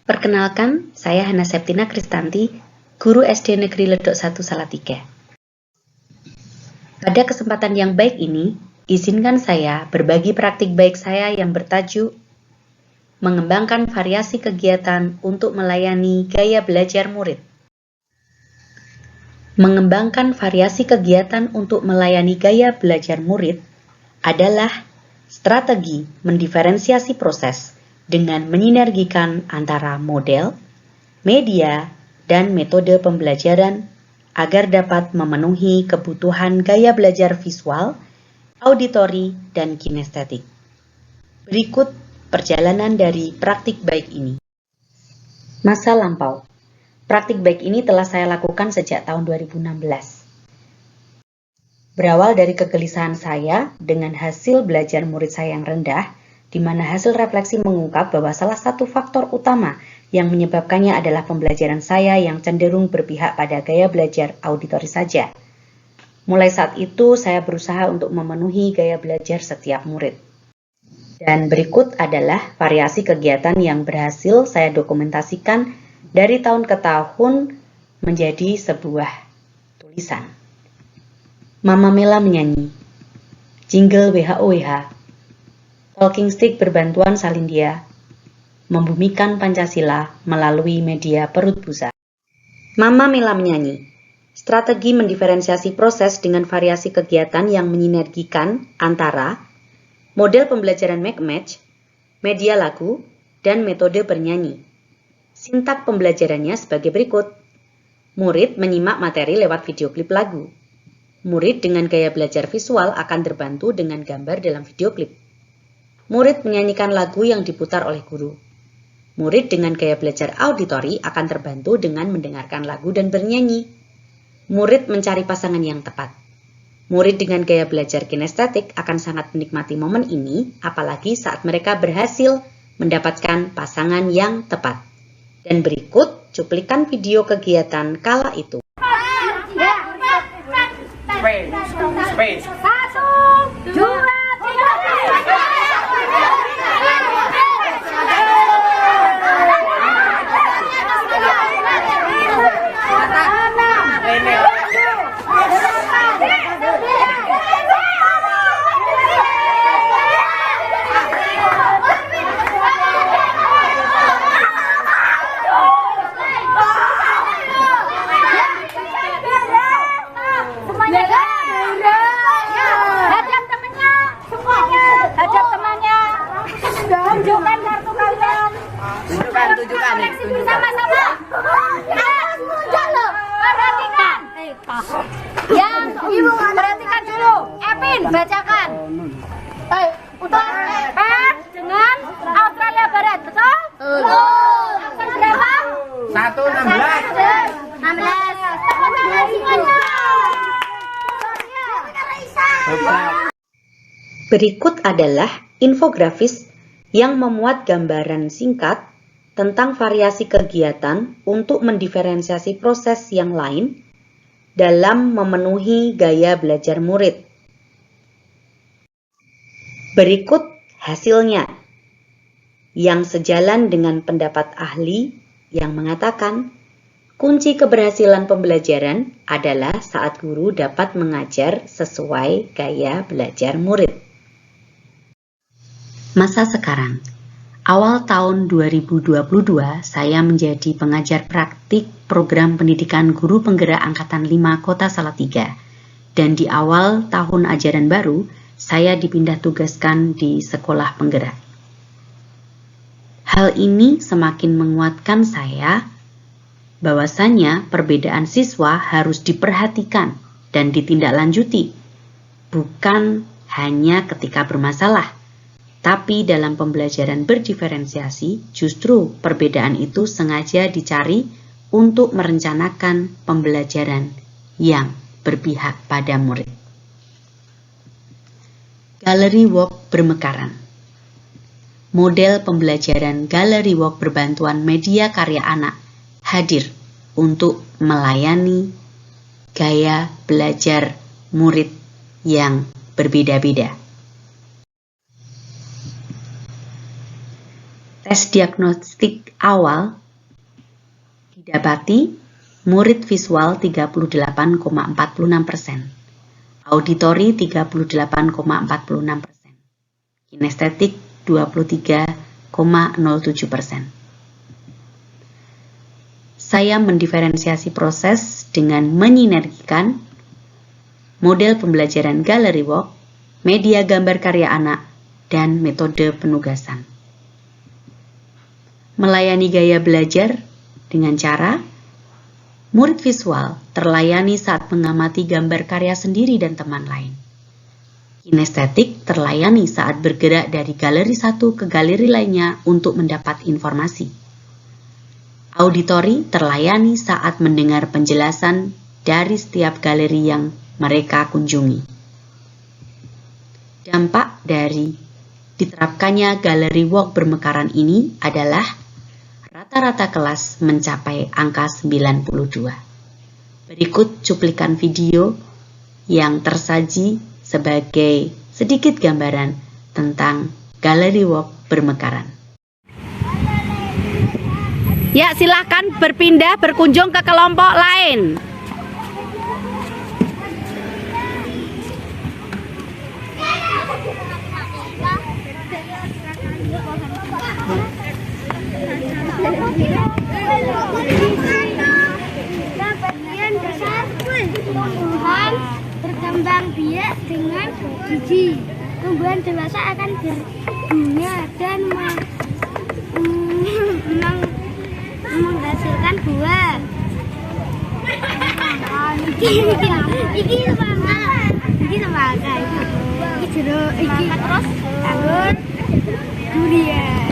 Perkenalkan, saya Hana Septina Kristanti, Guru SD Negeri Ledok 1 Salatiga. Pada kesempatan yang baik ini, izinkan saya berbagi praktik baik saya yang bertajuk mengembangkan variasi kegiatan untuk melayani gaya belajar murid. Mengembangkan variasi kegiatan untuk melayani gaya belajar murid adalah strategi mendiferensiasi proses dengan menyinergikan antara model, media, dan metode pembelajaran agar dapat memenuhi kebutuhan gaya belajar visual, auditori, dan kinestetik. Berikut perjalanan dari praktik baik ini. Masa lampau. Praktik baik ini telah saya lakukan sejak tahun 2016. Berawal dari kegelisahan saya dengan hasil belajar murid saya yang rendah, di mana hasil refleksi mengungkap bahwa salah satu faktor utama yang menyebabkannya adalah pembelajaran saya yang cenderung berpihak pada gaya belajar auditori saja. Mulai saat itu, saya berusaha untuk memenuhi gaya belajar setiap murid. Dan berikut adalah variasi kegiatan yang berhasil saya dokumentasikan dari tahun ke tahun menjadi sebuah tulisan. Mama Mela menyanyi, jingle WHO-WH, talking stick berbantuan Salindia, membumikan Pancasila melalui media perut busa. Mama Mela menyanyi, strategi mendiferensiasi proses dengan variasi kegiatan yang menyinergikan antara model pembelajaran make-match, media lagu, dan metode bernyanyi. Sintak pembelajarannya sebagai berikut. Murid menyimak materi lewat video klip lagu. Murid dengan gaya belajar visual akan terbantu dengan gambar dalam video klip. Murid menyanyikan lagu yang diputar oleh guru. Murid dengan gaya belajar auditori akan terbantu dengan mendengarkan lagu dan bernyanyi. Murid mencari pasangan yang tepat. Murid dengan gaya belajar kinestetik akan sangat menikmati momen ini, apalagi saat mereka berhasil mendapatkan pasangan yang tepat. Dan berikut cuplikan video kegiatan kala itu. Space. 1, 2, 3. Tunjukkan kartu kalian. Tunjukkan. Sama-sama. Muncul loh. Perhatikan. Yang ibu perhatikan dulu. Epin, bacakan. Udah. Dengan Australia Barat, betul? Betul. Absen berapa? 16. Berikut adalah infografis yang memuat gambaran singkat tentang variasi kegiatan untuk mendiferensiasi proses yang lain dalam memenuhi gaya belajar murid. Berikut hasilnya, yang sejalan dengan pendapat ahli yang mengatakan kunci keberhasilan pembelajaran adalah saat guru dapat mengajar sesuai gaya belajar murid. Masa sekarang. Awal tahun 2022, saya menjadi pengajar praktik program pendidikan guru penggerak Angkatan 5 Kota Salatiga. Dan di awal tahun ajaran baru, saya dipindah tugaskan di sekolah penggerak. Hal ini semakin menguatkan saya bahwasanya perbedaan siswa harus diperhatikan dan ditindaklanjuti, bukan hanya ketika bermasalah. Tapi dalam pembelajaran berdiferensiasi, justru perbedaan itu sengaja dicari untuk merencanakan pembelajaran yang berpihak pada murid. Gallery Walk bermekaran. Model pembelajaran Gallery Walk berbantuan media karya anak hadir untuk melayani gaya belajar murid yang berbeda-beda. Tes diagnostik awal didapati murid visual 38,46%, auditori 38,46%, kinestetik 23,07%. Saya mendiferensiasi proses dengan menyinergikan model pembelajaran Gallery Walk, media gambar karya anak, dan metode penugasan. Melayani gaya belajar dengan cara murid visual terlayani saat mengamati gambar karya sendiri dan teman lain. Kinestetik terlayani saat bergerak dari galeri satu ke galeri lainnya untuk mendapat informasi. Auditori terlayani saat mendengar penjelasan dari setiap galeri yang mereka kunjungi. Dampak dari diterapkannya Gallery Walk bermekaran ini adalah rata-rata kelas mencapai angka 92. Berikut cuplikan video yang tersaji sebagai sedikit gambaran tentang Gallery Walk bermekaran. Ya, silakan berpindah berkunjung ke kelompok lain. Bagian besar tumbuhan berkembang biak dengan gigi. Tumbuhan dewasa akan berbunga dan menghasilkan buah. Iki jeruk, iki terus anggur, durian.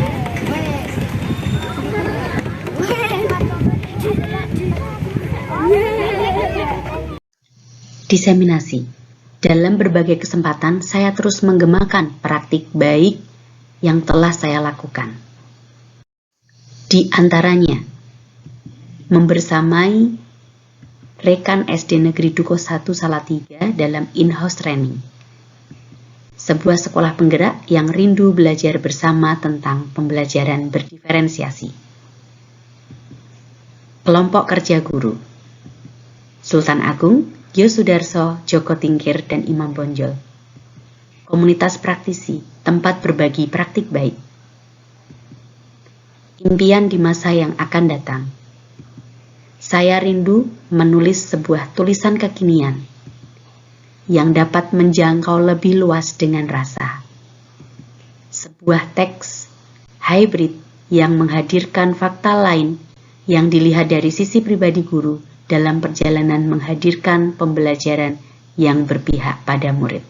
Diseminasi. Dalam berbagai kesempatan, saya terus menggemakan praktik baik yang telah saya lakukan. Di antaranya, membersamai rekan SD Negeri Dukuh 1 Salatiga dalam in-house training. Sebuah sekolah penggerak yang rindu belajar bersama tentang pembelajaran berdiferensiasi. Kelompok kerja guru. Sultan Agung, Yosudarso, Joko Tingkir, dan Imam Bonjol. Komunitas praktisi, tempat berbagi praktik baik. Impian di masa yang akan datang. Saya rindu menulis sebuah tulisan kekinian yang dapat menjangkau lebih luas dengan rasa. Sebuah teks hybrid yang menghadirkan fakta lain yang dilihat dari sisi pribadi guru dalam perjalanan menghadirkan pembelajaran yang berpihak pada murid.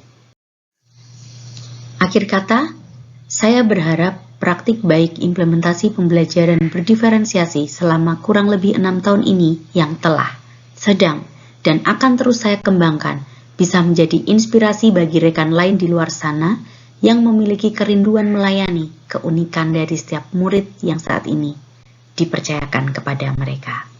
Akhir kata, saya berharap praktik baik implementasi pembelajaran berdiferensiasi selama kurang lebih 6 tahun ini yang telah, sedang, dan akan terus saya kembangkan bisa menjadi inspirasi bagi rekan lain di luar sana yang memiliki kerinduan melayani keunikan dari setiap murid yang saat ini dipercayakan kepada mereka.